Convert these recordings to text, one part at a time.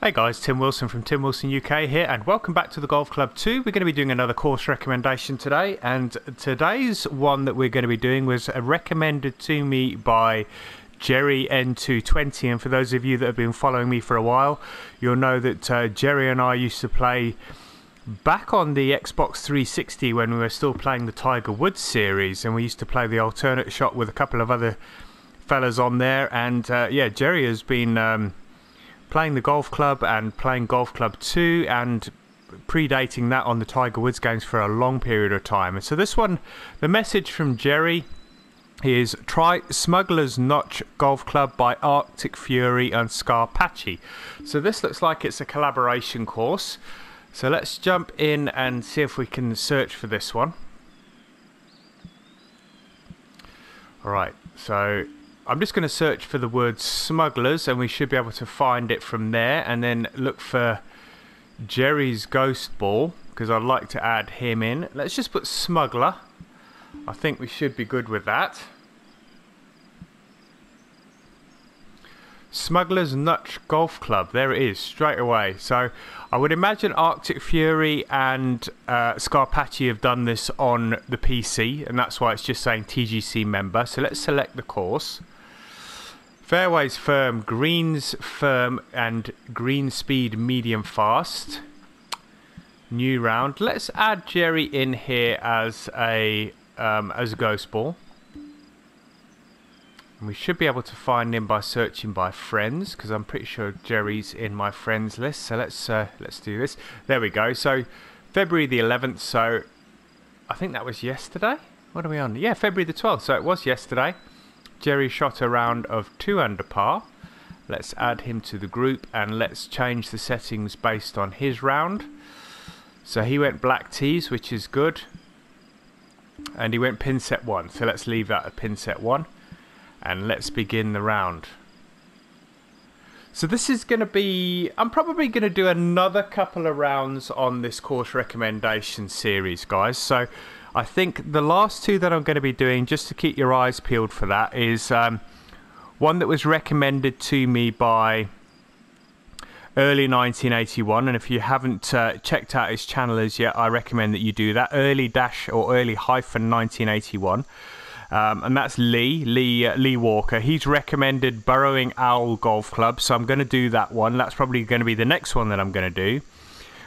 Hey guys, Tim Wilson from Tim Wilson UK here, and welcome back to the Golf Club 2. We're going to be doing another course recommendation today, and today's one that we're going to be doing was recommended to me by Jerry N220, and for those of you that have been following me for a while, you'll know that Jerry and I used to play back on the Xbox 360 when we were still playing the Tiger Woods series, and we used to play the alternate shot with a couple of other fellas on there, and yeah, Jerry has been playing the golf club and playing Golf Club 2 and predating that on the Tiger Woods games for a long period of time. And so this one, the message from Jerry is try Smugglers Notch Golf Club by Arctic Fury and Scarpacci. So this looks like it's a collaboration course. So let's jump in and see if we can search for this one. Alright, so I'm just going to search for the word Smugglers and we should be able to find it from there, and then look for Jerry's Ghost Ball because I'd like to add him in. Let's just put Smuggler. I think we should be good with that. Smugglers Notch Golf Club, there it is straight away. So I would imagine Arctic Fury and Scarpacci have done this on the PC, and that's why it's just saying TGC member. So let's select the course. Fairways firm, greens firm, and green speed medium fast. New round. Let's add Jerry in here as a ghost ball. And we should be able to find him by searching by friends, because I'm pretty sure Jerry's in my friends list. So let's do this. There we go. So February the 11th. So I think that was yesterday. What are we on? Yeah, February the 12th. So it was yesterday. Jerry shot a round of 2 under par. Let's add him to the group and let's change the settings based on his round. So he went black tees, which is good, and he went pin set 1. So let's leave that at pin set 1 and let's begin the round. So this is going to be, I'm probably going to do another couple of rounds on this course recommendation series, guys. So I think the last two that I'm going to be doing, just to keep your eyes peeled for that, is one that was recommended to me by early 1981, and if you haven't checked out his channel as yet, I recommend that you do that. early-1981, and that's Lee Walker. He's recommended Burrowing Owl Golf Club, so I'm going to do that one. That's probably going to be the next one that I'm going to do.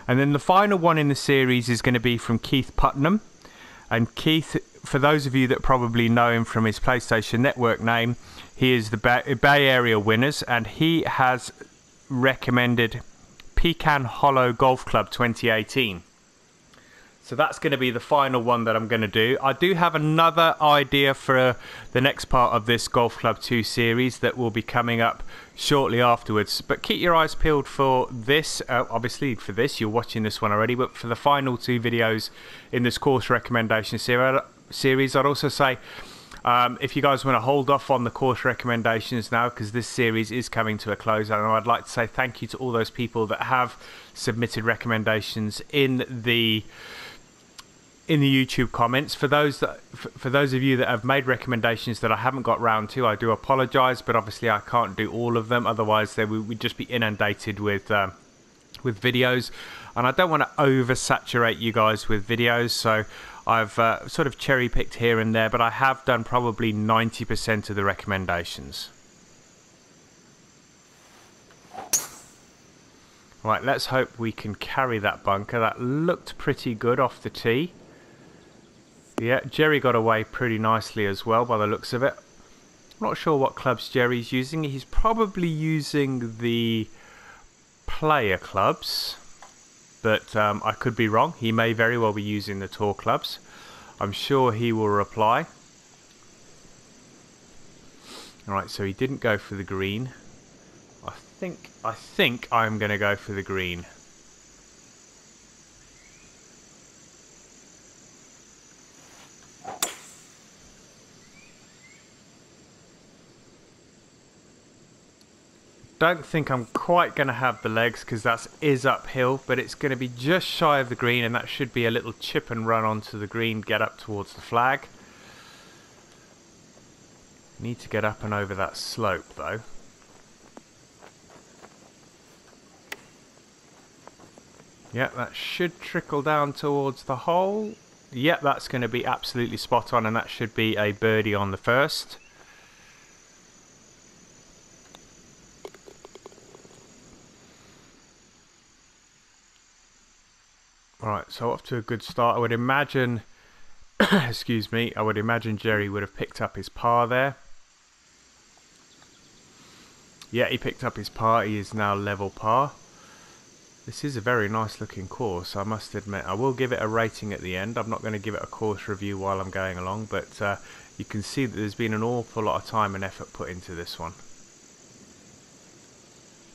And then the final one in the series is going to be from Keith Putnam. And Keith, for those of you that probably know him from his PlayStation Network name, he is the Bay Area Winners, and he has recommended Pecan Hollow Golf Club 2018. So that's going to be the final one that I'm going to do. I do have another idea for the next part of this Golf Club 2 series that will be coming up shortly afterwards. But keep your eyes peeled for this. Obviously for this, you're watching this one already, but for the final 2 videos in this course recommendation series, I'd also say if you guys want to hold off on the course recommendations now, because this series is coming to a close, and I'd like to say thank you to all those people that have submitted recommendations in the YouTube comments. For those of you that have made recommendations that I haven't got round to, I do apologise, but obviously I can't do all of them, otherwise we'd just be inundated with videos, and I don't want to oversaturate you guys with videos, so I've sort of cherry picked here and there, but I have done probably 90% of the recommendations. Right, let's hope we can carry that bunker. That looked pretty good off the tee. Yeah, Jerry got away pretty nicely as well by the looks of it. I'm not sure what clubs Jerry's using. He's probably using the player clubs, but I could be wrong. He may very well be using the tour clubs. I'm sure he will reply. Alright, so he didn't go for the green. I think I'm going to go for the green. Don't think I'm quite going to have the legs because that is uphill, but it's going to be just shy of the green, and that should be a little chip and run onto the green, get up towards the flag. Need to get up and over that slope though. Yeah, that should trickle down towards the hole. Yeah, that's going to be absolutely spot on, and that should be a birdie on the first. Right, so off to a good start. I would imagine, excuse me, I would imagine Jerry would have picked up his par there. Yeah, he picked up his par. He is now level par. This is a very nice looking course, I must admit. I will give it a rating at the end. I'm not going to give it a course review while I'm going along, but you can see that there's been an awful lot of time and effort put into this one.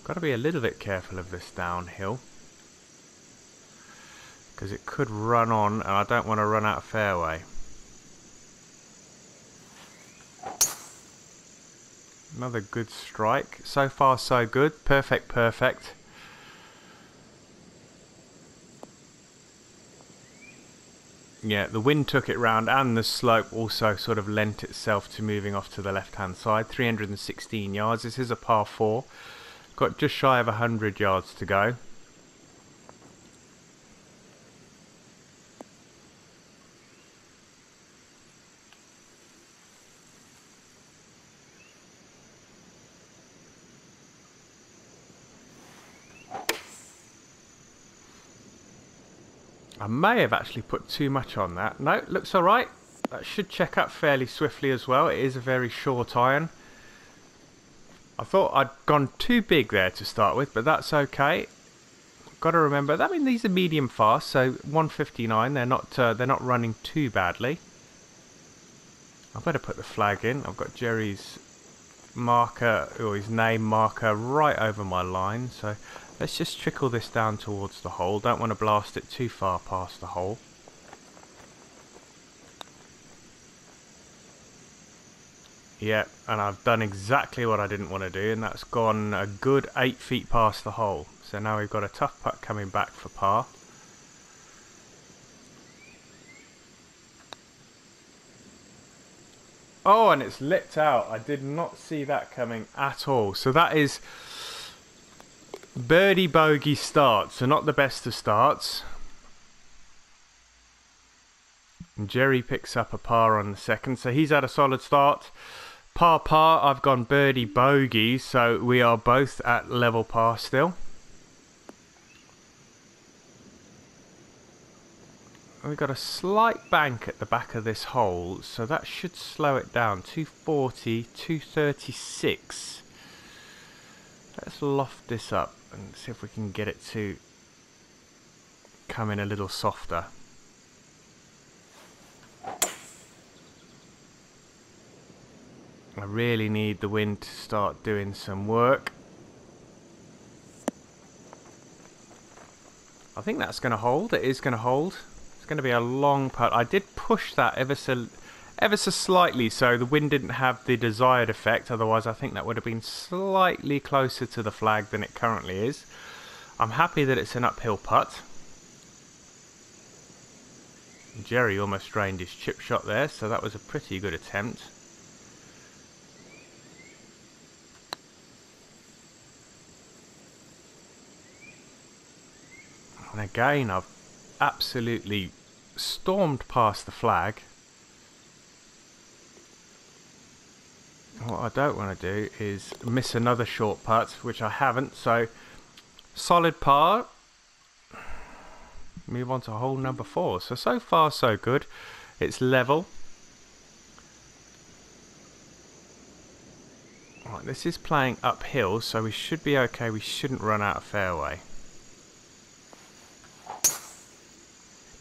Got to be a little bit careful of this downhill, because it could run on, and I don't want to run out of fairway. Another good strike. So far so good. Perfect, perfect. Yeah, the wind took it round, and the slope also sort of lent itself to moving off to the left-hand side. 316 yards. This is a par 4. Got just shy of 100 yards to go. I may have actually put too much on that. No, looks alright. That should check up fairly swiftly as well. It is a very short iron. I thought I'd gone too big there to start with, but that's okay. Got to remember that. I mean, these are medium fast, so 159. They're not running too badly. I better put the flag in. I've got Jerry's marker, or his name marker, right over my line. So let's just trickle this down towards the hole. Don't want to blast it too far past the hole. Yeah, and I've done exactly what I didn't want to do, and that's gone a good 8 feet past the hole. So now we've got a tough putt coming back for par. Oh, and it's lipped out. I did not see that coming at all. So that is birdie bogey start, so not the best of starts. And Jerry picks up a par on the second, so he's had a solid start. Par par, I've gone birdie bogey, so we are both at level par still. We've got a slight bank at the back of this hole, so that should slow it down. 240, 236. Let's loft this up and see if we can get it to come in a little softer. I really need the wind to start doing some work. I think that's going to hold. It is going to hold. It's going to be a long putt. I did push that ever so slightly, so the wind didn't have the desired effect. Otherwise, I think that would have been slightly closer to the flag than it currently is. I'm happy that it's an uphill putt. Jerry almost drained his chip shot there, so that was a pretty good attempt. And again, I've absolutely stormed past the flag. What I don't want to do is miss another short putt, which I haven't. So, solid par. Move on to hole number 4. So far so good. It's level. Right, this is playing uphill, so we should be okay. We shouldn't run out of fairway.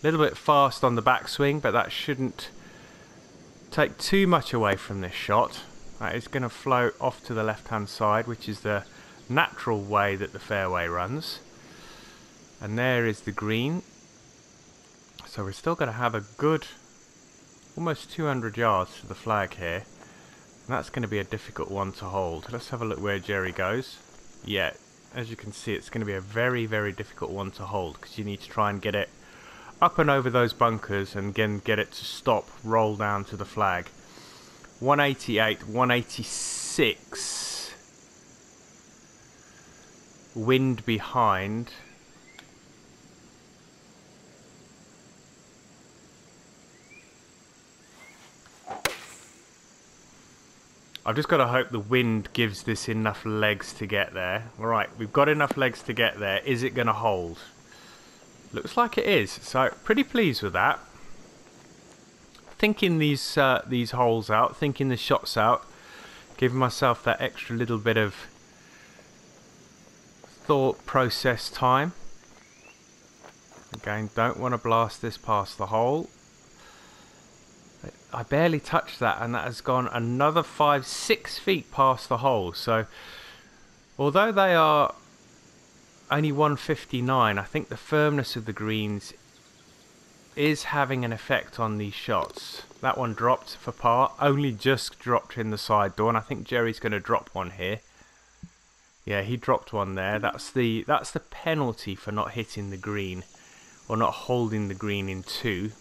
A little bit fast on the backswing, but that shouldn't take too much away from this shot. That is going to float off to the left-hand side, which is the natural way that the fairway runs. And there is the green. So we're still going to have a good almost 200 yards to the flag here. And that's going to be a difficult one to hold. Let's have a look where Jerry goes. Yeah, as you can see, it's going to be a very, very difficult one to hold, because you need to try and get it up and over those bunkers and again get it to stop, roll down to the flag. 188, 186. Wind behind. I've just got to hope the wind gives this enough legs to get there. Right, we've got enough legs to get there. Is it going to hold? Looks like it is, so pretty pleased with that. Thinking these holes out, thinking the shots out, giving myself that extra little bit of thought process time. Again, don't want to blast this past the hole. I barely touched that, and that has gone another 5-6 feet past the hole. So although they are only 159, I think the firmness of the greens is having an effect on these shots. That one dropped for par, only just dropped in the side door, and I think Jerry's going to drop one here. Yeah, he dropped one there. That's the penalty for not hitting the green, or not holding the green in two.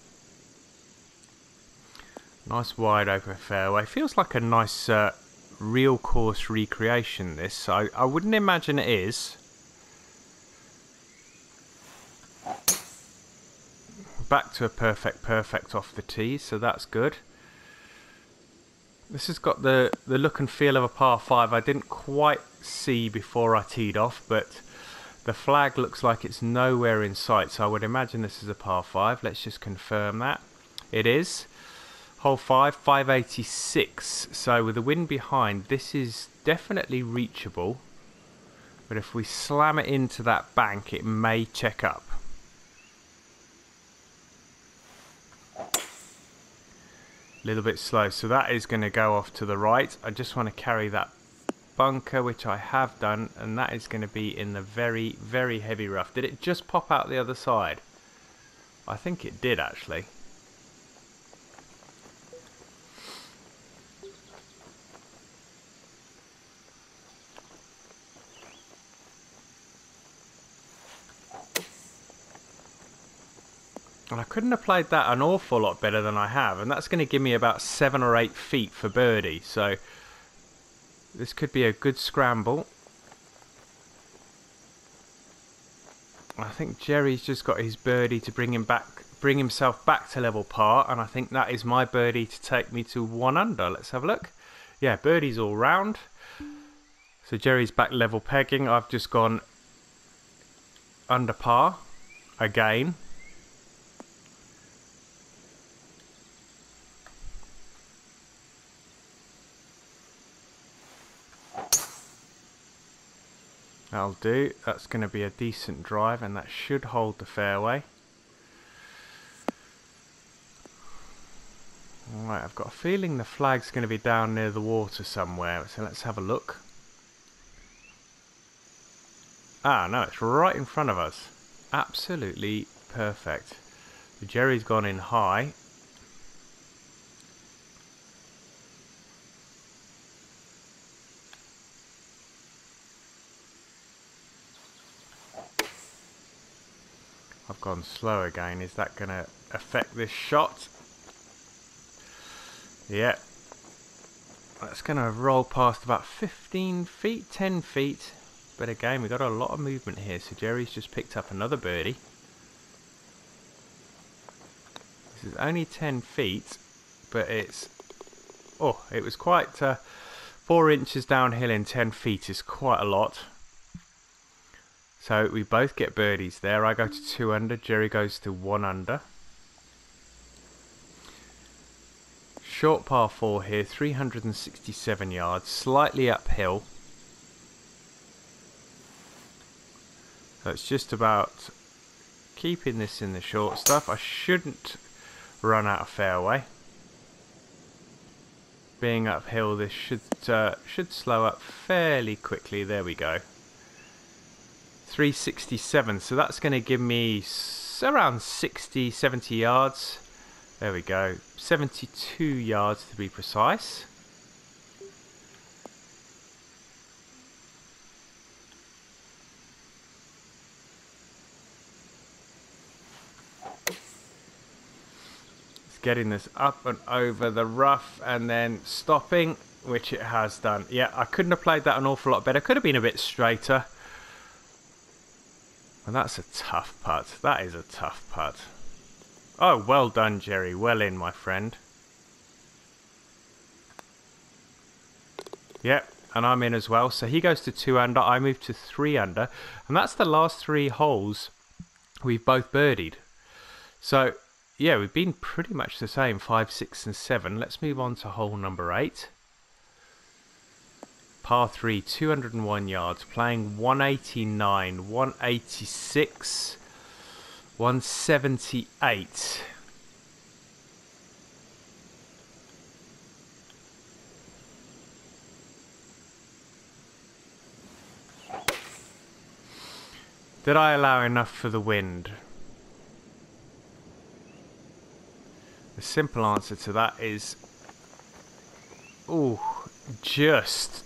Nice wide open fairway. Feels like a nice real course recreation, this. I wouldn't imagine it is. Back to a perfect off the tee, so that's good. This has got the look and feel of a par 5. I didn't quite see before I teed off, but the flag looks like it's nowhere in sight, so I would imagine this is a par 5. Let's just confirm that. It is. Hole 5, 586. So with the wind behind, this is definitely reachable. But if we slam it into that bank, it may check up. A little bit slow, so that is going to go off to the right. I just want to carry that bunker, which I have done, and that is going to be in the very, very heavy rough. Did it just pop out the other side? I think it did, actually. And I couldn't have played that an awful lot better than I have, and that's going to give me about 7 or 8 feet for birdie, so this could be a good scramble. I think Jerry's just got his birdie to bring himself back to level par, and I think that is my birdie to take me to 1 under. Let's have a look. Yeah, birdie's all round. So Jerry's back level pegging. I've just gone under par again. That'll do. That's going to be a decent drive, and that should hold the fairway. Alright, I've got a feeling the flag's going to be down near the water somewhere, so let's have a look. Ah, no, it's right in front of us. Absolutely perfect. Jerry's gone in high. I've gone slow again. Is that going to affect this shot? Yeah. That's going to roll past about 15 feet, 10 feet. But again, we've got a lot of movement here. So Jerry's just picked up another birdie. This is only 10 feet, but it's... Oh, it was quite... 4 inches downhill in 10 feet is quite a lot. So we both get birdies there. I go to 2 under, Jerry goes to 1 under. Short par 4 here, 367 yards, slightly uphill. So it's just about keeping this in the short stuff. I shouldn't run out of fairway. Being uphill, this should slow up fairly quickly. There we go. 367, so that's going to give me around 60-70 yards. There we go, 72 yards to be precise. It's getting this up and over the rough and then stopping, which it has done. Yeah, I couldn't have played that an awful lot better. Could have been a bit straighter. And that's a tough putt. That is a tough putt. Oh, well done, Jerry. Well in, my friend. Yep, and I'm in as well. So he goes to 2 under, I move to 3 under. And that's the last 3 holes we've both birdied. So, yeah, we've been pretty much the same, 5, 6 and 7. Let's move on to hole number 8. Par 3, 201 yards, playing 189, 186, 178. Did I allow enough for the wind? The simple answer to that is, ooh, just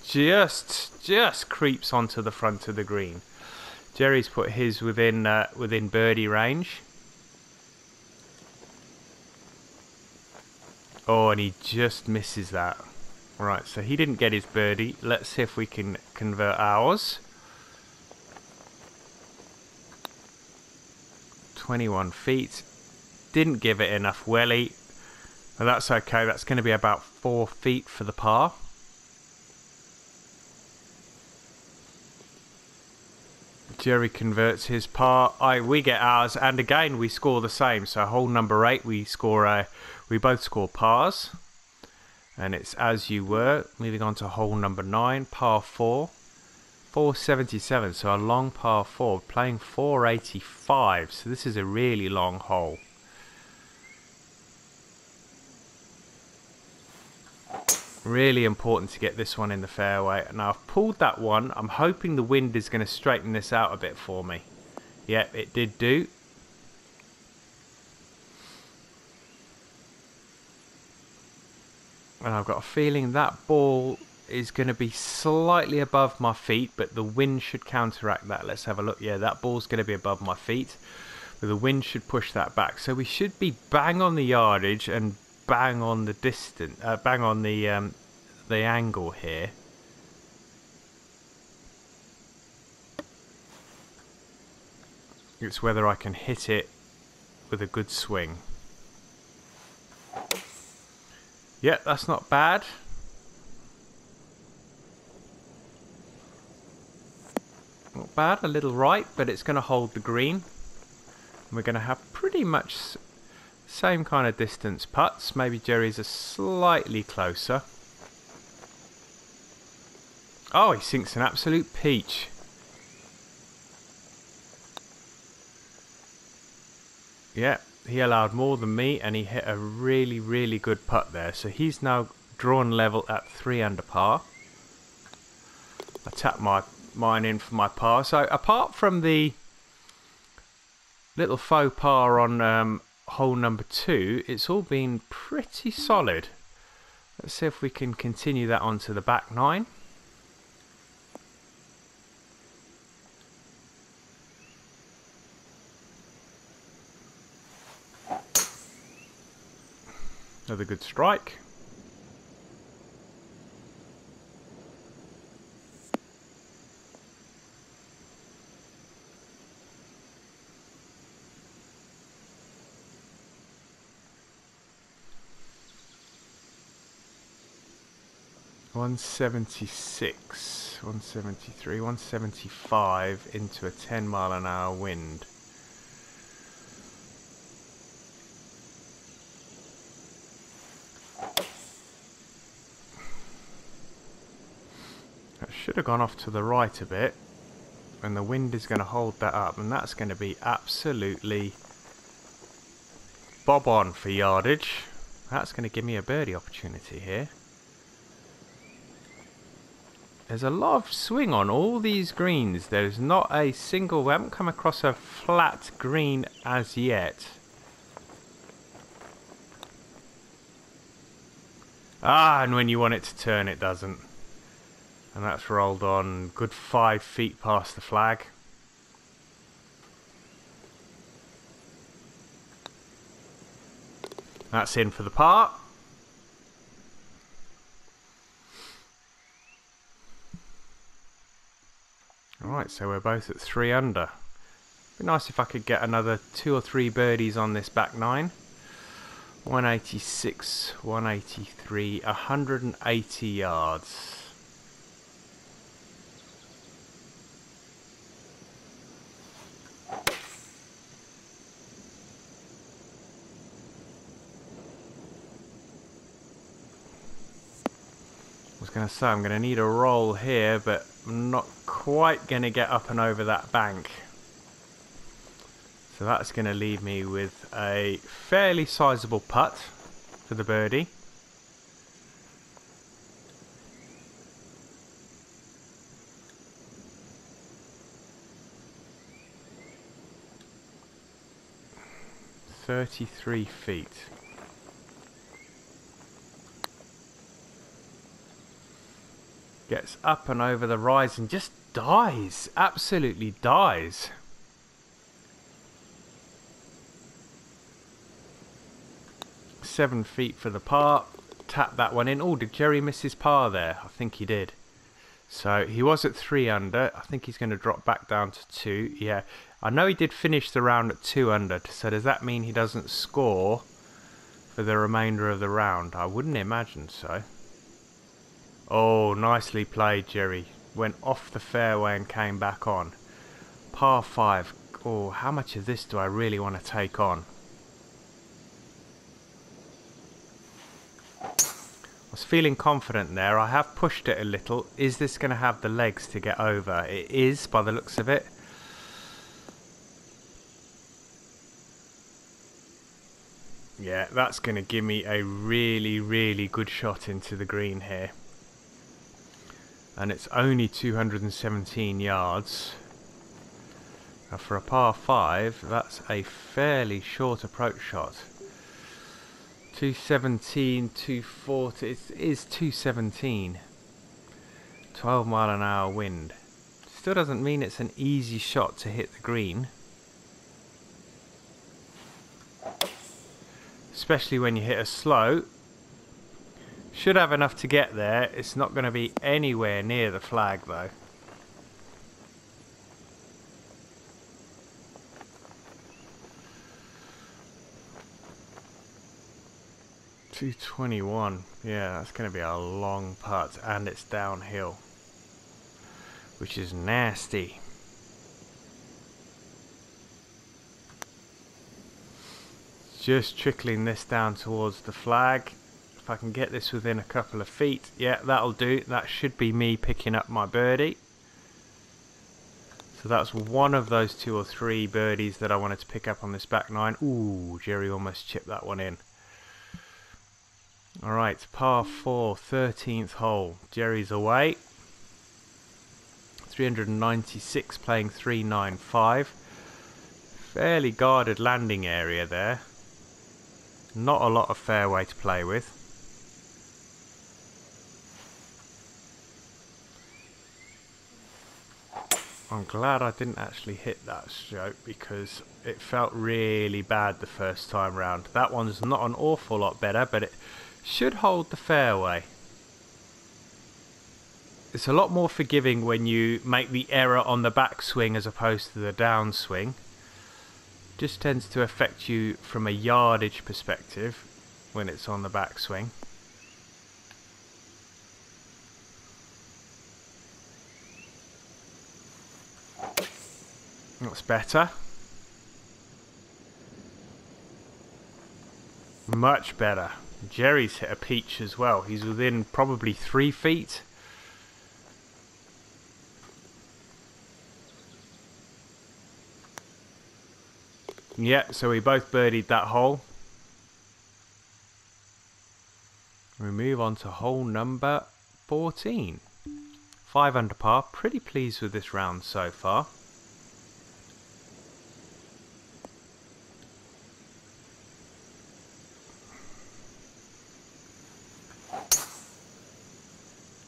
creeps onto the front of the green. Jerry's put his within birdie range. Oh, and he just misses that. Right, so he didn't get his birdie. Let's see if we can convert ours. 21 feet. Didn't give it enough welly. But that's okay. That's going to be about 4 feet for the par. Jerry converts his par. We get ours, and again we score the same. So hole number 8, we both score pars, and it's as you were. Moving on to hole number 9, par 4, 477. So a long par 4, playing 485. So this is a really long hole. Really important to get this one in the fairway. Now I've pulled that one. I'm hoping the wind is going to straighten this out a bit for me. Yep, it did do. And I've got a feeling that ball is going to be slightly above my feet, but the wind should counteract that. Let's have a look. Yeah, that ball's going to be above my feet, but the wind should push that back. So we should be bang on the yardage and bang on the distance, bang on the angle here. It's whether I can hit it with a good swing. Yeah, that's not bad. Not bad, a little right, but it's going to hold the green. And we're going to have pretty much same kind of distance putts. Maybe Jerry's a slightly closer. Oh, he sinks an absolute peach. Yeah, he allowed more than me, and he hit a really, really good putt there. So he's now drawn level at 3 under par. I tap mine in for my par. So apart from the little faux par on hole number 2, it's all been pretty solid. Let's see if we can continue that onto the back 9. Another good strike. .176, 173, 175 into a 10-mile-an-hour wind. That should have gone off to the right a bit, and the wind is going to hold that up, and that's going to be absolutely bob on for yardage. That's going to give me a birdie opportunity here. There's a lot of swing on all these greens. There's not a single, we haven't come across a flat green as yet. Ah, and when you want it to turn, it doesn't. And that's rolled on good 5 feet past the flag. That's in for the par. Alright, so we're both at 3 under. Be nice if I could get another 2 or 3 birdies on this back 9. 186, 183, 180 yards. going to say I'm going to need a roll here, but I'm not quite going to get up and over that bank. So that's going to leave me with a fairly sizable putt for the birdie. "33 feet. Gets up and over the rise and just dies. Absolutely dies. "7 feet for the par." Tap that one in. Oh, did Jerry miss his par there? I think he did. So he was at 3 under. I think he's going to drop back down to 2. Yeah, I know he did finish the round at 2 under. So does that mean he doesn't score for the remainder of the round? I wouldn't imagine so. Oh, nicely played, Jerry. Went off the fairway and came back on. Par 5. Oh, how much of this do I really want to take on? I was feeling confident there. I have pushed it a little. Is this going to have the legs to get over? It is, by the looks of it. Yeah, that's going to give me a really, really good shot into the green here. And it's only 217 yards. Now for a par 5, that's a fairly short approach shot. 217, 240, it is 217. 12 mile an hour wind. Still doesn't mean it's an easy shot to hit the green. Especially when you hit a slow. Should have enough to get there. It's not going to be anywhere near the flag though. .221. Yeah, that's going to be a long putt, and it's downhill, which is nasty. Just trickling this down towards the flag. If I can get this within a couple of feet, yeah, that'll do. That should be me picking up my birdie. So that's one of those 2 or 3 birdies that I wanted to pick up on this back 9. Ooh, Jerry almost chipped that one in. Alright, par 4, 13th hole. Jerry's away. 396, playing 395. Fairly guarded landing area there. Not a lot of fairway to play with. I'm glad I didn't actually hit that stroke because it felt really bad the first time round. That one's not an awful lot better, but it should hold the fairway. It's a lot more forgiving when you make the error on the backswing as opposed to the downswing. Just tends to affect you from a yardage perspective when it's on the backswing. That's better. Much better. Jerry's hit a peach as well. He's within probably 3 feet. Yeah, so we both birdied that hole. We move on to hole number 14. 5 under par. Pretty pleased with this round so far.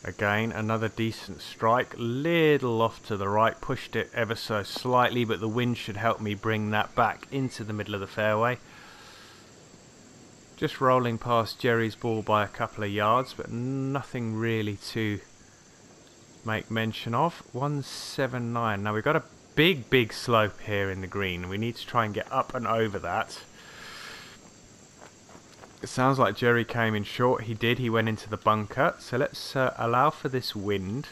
Again, another decent strike, little off to the right, pushed it ever so slightly, but the wind should help me bring that back into the middle of the fairway. Just rolling past Jerry's ball by a couple of yards, but nothing really to make mention of. 179. Now we've got a big slope here in the green. We need to try and get up and over that. It sounds like Jerry came in short. He did. He went into the bunker. So let's allow for this wind.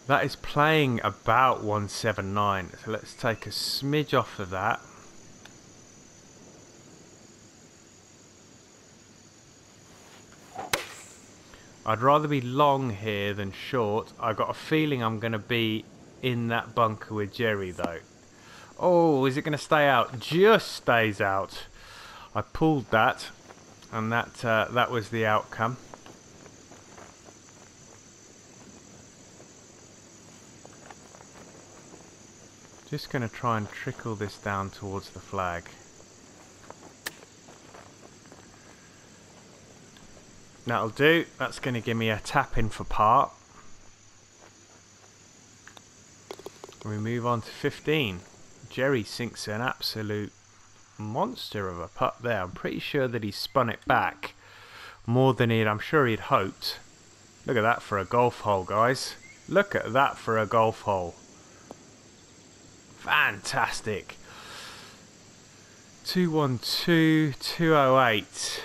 That is playing about 179. So let's take a smidge off of that. I'd rather be long here than short. I've got a feeling I'm going to be in that bunker with Jerry though. Oh, is it going to stay out? Just stays out. I pulled that, and that was the outcome. Just going to try and trickle this down towards the flag. That'll do. That's going to give me a tap in for par. We move on to 15. Jerry sinks an absolute monster of a putt there. I'm pretty sure that he spun it back more than I'm sure he'd hoped. Look at that for a golf hole, guys. Look at that for a golf hole. Fantastic. 212, 208.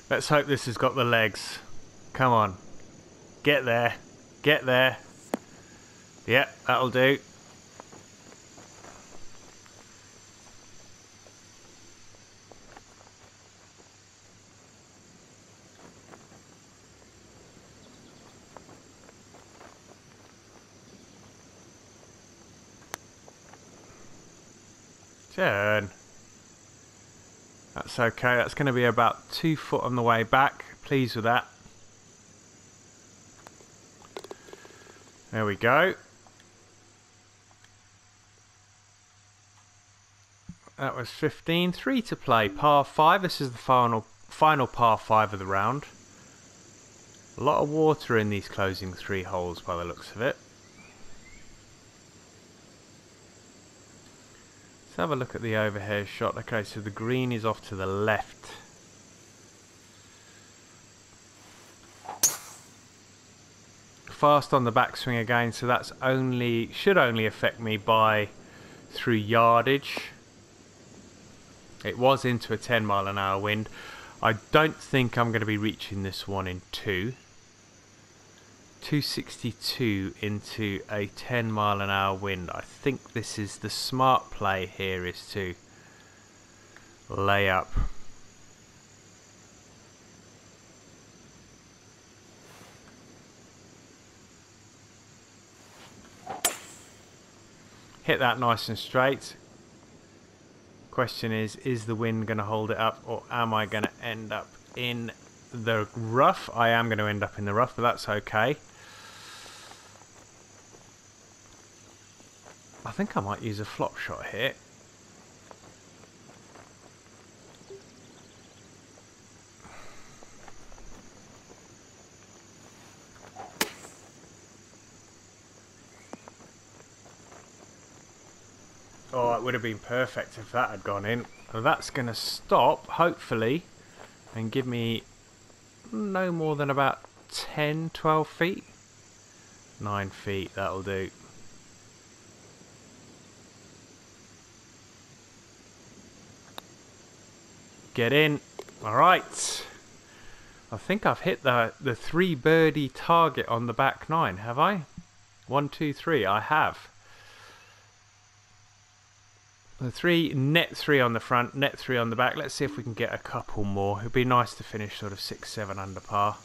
Let's hope this has got the legs. Come on. Get there. Get there. Yep, that'll do. Turn. That's okay. That's going to be about 2 foot on the way back. Pleased with that. There we go. That was 15. 3 to play. Par 5. This is the final par 5 of the round. A lot of water in these closing 3 holes by the looks of it. Let's have a look at the overhead shot. Okay, so the green is off to the left. Fast on the backswing again, so that's should only affect me by through yardage. It was into a 10 mile an hour wind. I don't think I'm going to be reaching this one in 262 into a 10 mile an hour wind. I think this is the smart play here, is to lay up. Hit that nice and straight. Question is the wind going to hold it up, or am I going to end up in the rough? I am going to end up in the rough, but that's okay. I think I might use a flop shot here. Oh, it would have been perfect if that had gone in. Well, that's going to stop, hopefully, and give me no more than about 10, 12 feet. 9 feet, that'll do. Get in. Alright. I think I've hit the 3 birdie target on the back 9, have I? 1, 2, 3, I have. The net 3 on the front, net 3 on the back. Let's see if we can get a couple more. It'd be nice to finish sort of 6, 7 under par.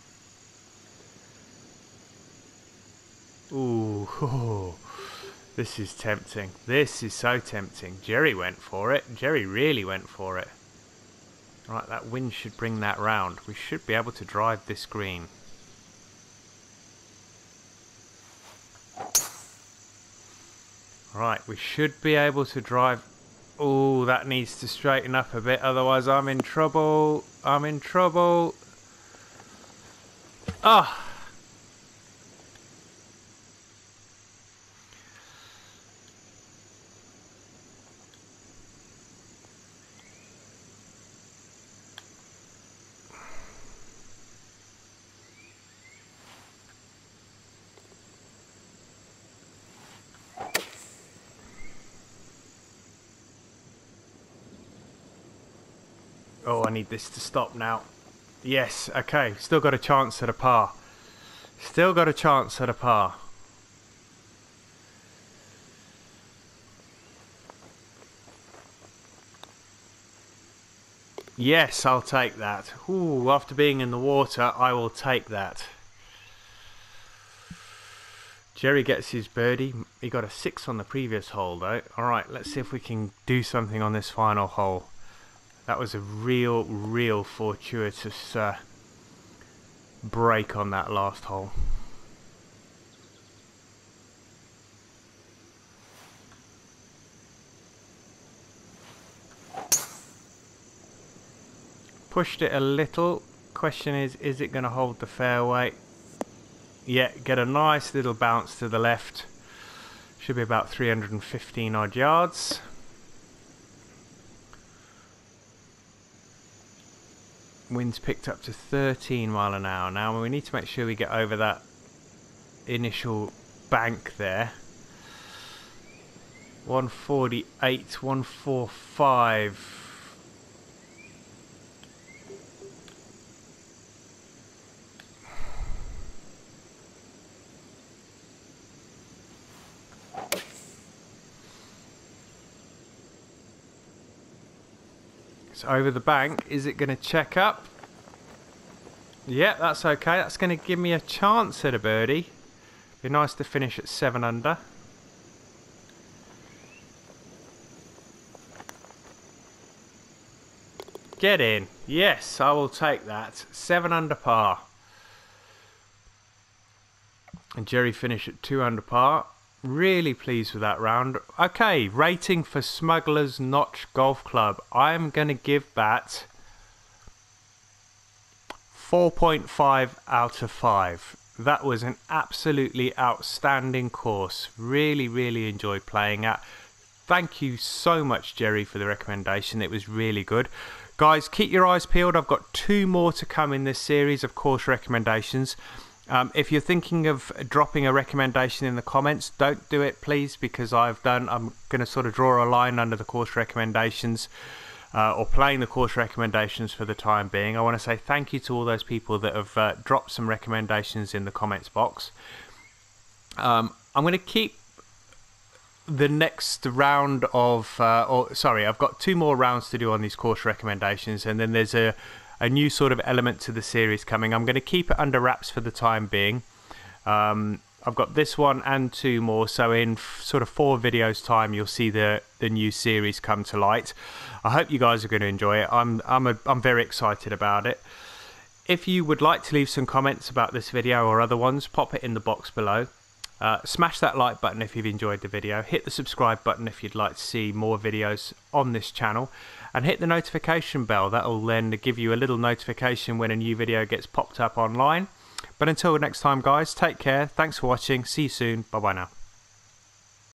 Ooh, this is tempting. This is so tempting. Jerry went for it. Jerry really went for it. Right, that wind should bring that round. We should be able to drive this green. Right, we should be able to drive. Oh, that needs to straighten up a bit, otherwise I'm in trouble. I'm in trouble. Ah! Oh, I need this to stop now. Yes, okay. Still got a chance at a par. Still got a chance at a par. Yes, I'll take that. Ooh, after being in the water, I will take that. Jerry gets his birdie. He got a 6 on the previous hole though. Alright, let's see if we can do something on this final hole. That was a real fortuitous break on that last hole. Pushed it a little. Question is it going to hold the fairway? Yeah, get a nice little bounce to the left. Should be about 315 odd yards. Wind's picked up to 13 mile an hour now. We need to make sure we get over that initial bank there. 148, 145. Over the bank. Is it going to check up? Yeah, that's okay. That's going to give me a chance at a birdie. Be nice to finish at 7 under. Get in. Yes, I will take that. 7 under par. And Jerry finished at 2 under par. Really pleased with that round. Okay, rating for Smugglers Notch Golf Club. I'm going to give that 4.5 out of 5. That was an absolutely outstanding course. Really enjoyed playing at. Thank you so much, Jerry, for the recommendation. It was really good. Guys, keep your eyes peeled. I've got 2 more to come in this series of course recommendations. If you're thinking of dropping a recommendation in the comments, don't do it please, because I'm going to sort of draw a line under the course recommendations, or playing the course recommendations for the time being. I want to say thank you to all those people that have dropped some recommendations in the comments box. I'm going to keep the next round of, I've got 2 more rounds to do on these course recommendations, and then there's a new sort of element to the series coming. I'm going to keep it under wraps for the time being. I've got this one and 2 more, so in sort of 4 videos time you'll see the new series come to light. I hope you guys are going to enjoy it. I'm very excited about it. If you would like to leave some comments about this video or other ones, pop it in the box below. Smash that like button if you've enjoyed the video. Hit the subscribe button if you'd like to see more videos on this channel. And hit the notification bell. That'll then give you a little notification when a new video gets popped up online. But until next time guys, take care. Thanks for watching. See you soon. Bye bye now.